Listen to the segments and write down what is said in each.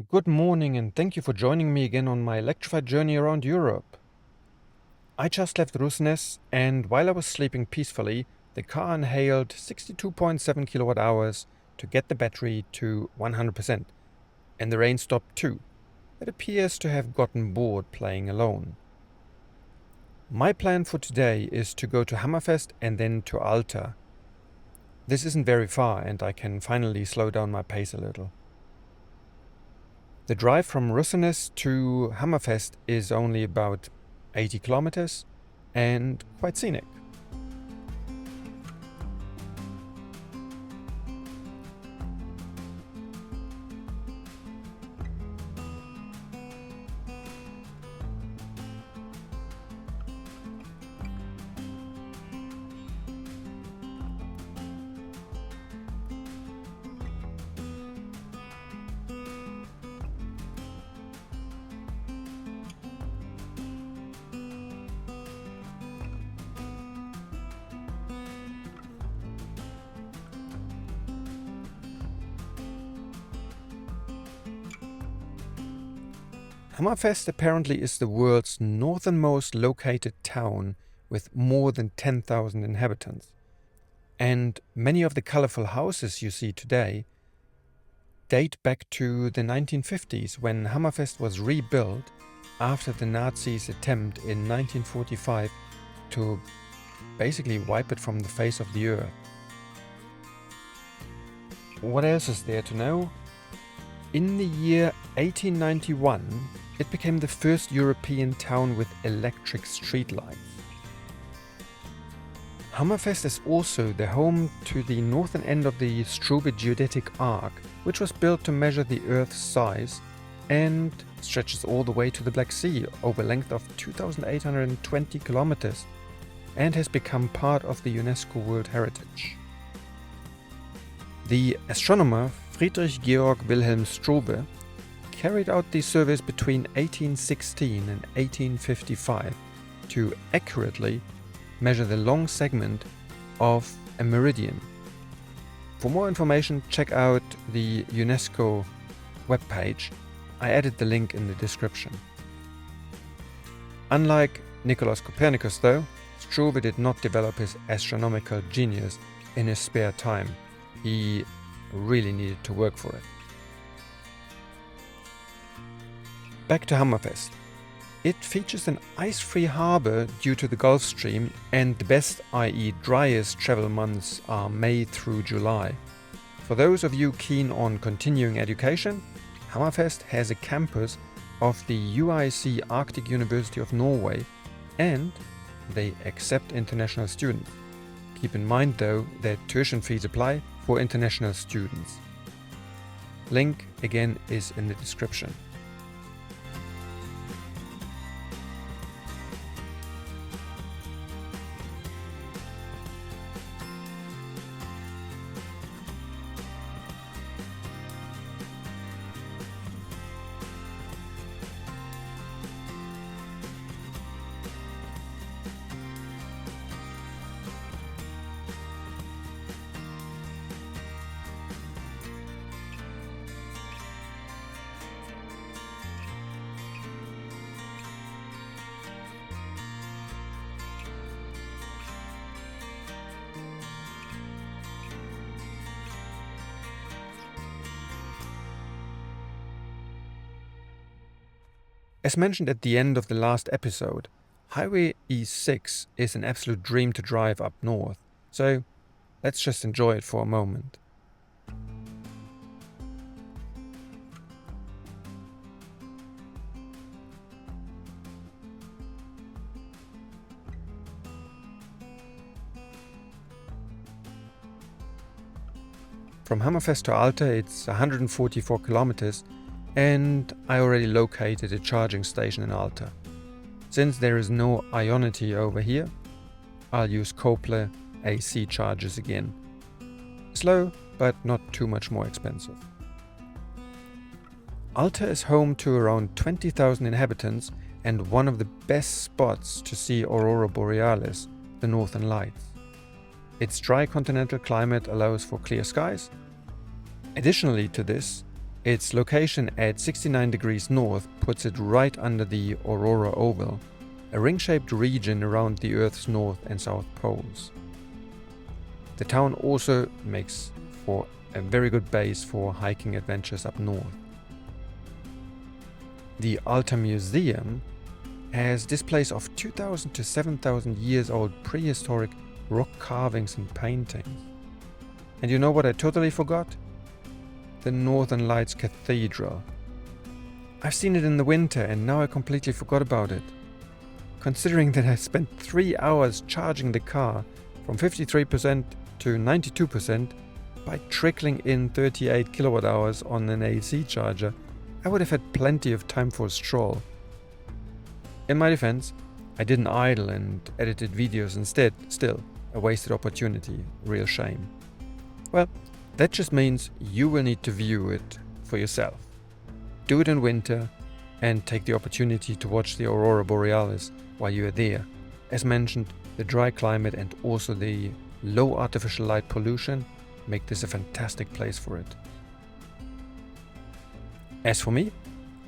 Good morning and thank you for joining me again on my electrified journey around Europe. I just left Russenes and while I was sleeping peacefully, the car inhaled 62.7 kilowatt hours to get the battery to 100%, and the rain stopped too. It appears to have gotten bored playing alone. My plan for today is to go to Hammerfest and then to Alta. This isn't very far and I can finally slow down my pace a little. The drive from Russenes to Hammerfest is only about 80 kilometers and quite scenic. Hammerfest apparently is the world's northernmost located town with more than 10,000 inhabitants. And many of the colorful houses you see today date back to the 1950s when Hammerfest was rebuilt after the Nazis' attempt in 1945 to basically wipe it from the face of the earth. What else is there to know? In the year 1891, it became the first European town with electric streetlights. Hammerfest is also the home to the northern end of the Struve Geodetic Arc, which was built to measure the Earth's size and stretches all the way to the Black Sea over a length of 2,820 kilometers and has become part of the UNESCO World Heritage. The astronomer Friedrich Georg Wilhelm Struve carried out these surveys between 1816 and 1855 to accurately measure the long segment of a meridian. For more information, check out the UNESCO webpage. I added the link in the description. Unlike Nicolaus Copernicus though, Struve did not develop his astronomical genius in his spare time. He really needed to work for it. Back to Hammerfest. It features an ice-free harbor due to the Gulf Stream, and the best, i.e. driest travel months are May through July. For those of you keen on continuing education, Hammerfest has a campus of the UIC Arctic University of Norway, and they accept international students. Keep in mind though that tuition fees apply for international students. Link again is in the description. As mentioned at the end of the last episode, Highway E6 is an absolute dream to drive up north, so let's just enjoy it for a moment. From Hammerfest to Alta it's 144 kilometers, and I already located a charging station in Alta. Since there is no Ionity over here, I'll use Kopler AC chargers again. Slow, but not too much more expensive. Alta is home to around 20,000 inhabitants and one of the best spots to see Aurora Borealis, the Northern Lights. Its dry continental climate allows for clear skies. Additionally to this, Its location at 69 degrees north puts it right under the Aurora Oval, a ring-shaped region around the Earth's north and south poles. The town also makes for a very good base for hiking adventures up north. The Alta Museum has displays of 2,000 to 7,000 years old prehistoric rock carvings and paintings. And you know what I totally forgot? The Northern Lights Cathedral. I've seen it in the winter and now I completely forgot about it. Considering that I spent 3 hours charging the car from 53% to 92% by trickling in 38 kilowatt hours on an AC charger, I would have had plenty of time for a stroll. In my defense, I didn't idle and edited videos instead. Still, a wasted opportunity, real shame. Well, that just means you will need to view it for yourself. Do it in winter and take the opportunity to watch the Aurora Borealis while you are there. As mentioned, the dry climate and also the low artificial light pollution make this a fantastic place for it. As for me,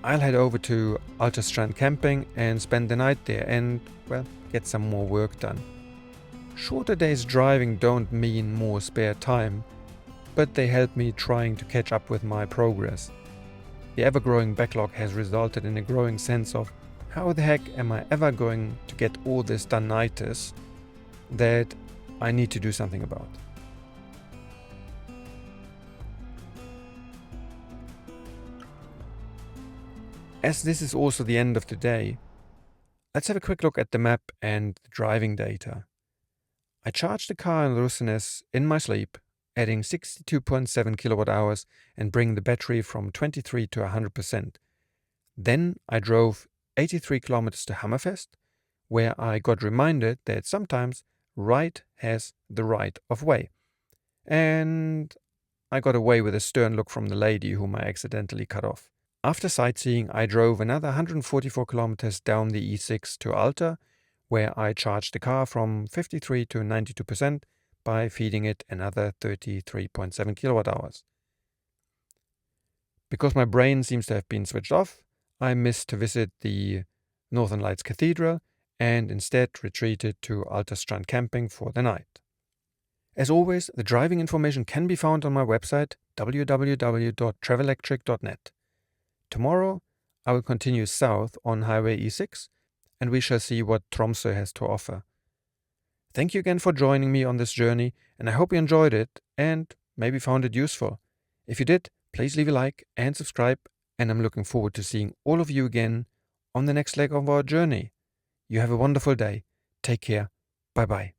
I'll head over to Alta Strand Camping and spend the night there and, well, get some more work done. Shorter days driving don't mean more spare time, but they help me trying to catch up with my progress. The ever-growing backlog has resulted in a growing sense of how the heck am I ever going to get all this done-itis that I need to do something about. As this is also the end of the day, let's have a quick look at the map and the driving data. I charged the car in Russenes in my sleep, adding 62.7 kilowatt hours and bringing the battery from 23 to 100%. Then I drove 83 kilometers to Hammerfest, where I got reminded that sometimes right has the right of way. And I got away with a stern look from the lady whom I accidentally cut off. After sightseeing, I drove another 144 kilometers down the E6 to Alta, where I charged the car from 53 to 92% by feeding it another 33.7 kilowatt hours. Because my brain seems to have been switched off, I missed to visit the Northern Lights Cathedral and instead retreated to Alta Strand Camping for the night. As always, the driving information can be found on my website www.travelectric.net. Tomorrow, I will continue south on Highway E6 and we shall see what Tromsø has to offer. Thank you again for joining me on this journey, and I hope you enjoyed it and maybe found it useful. If you did, please leave a like and subscribe, and I'm looking forward to seeing all of you again on the next leg of our journey. You have a wonderful day. Take care. Bye-bye.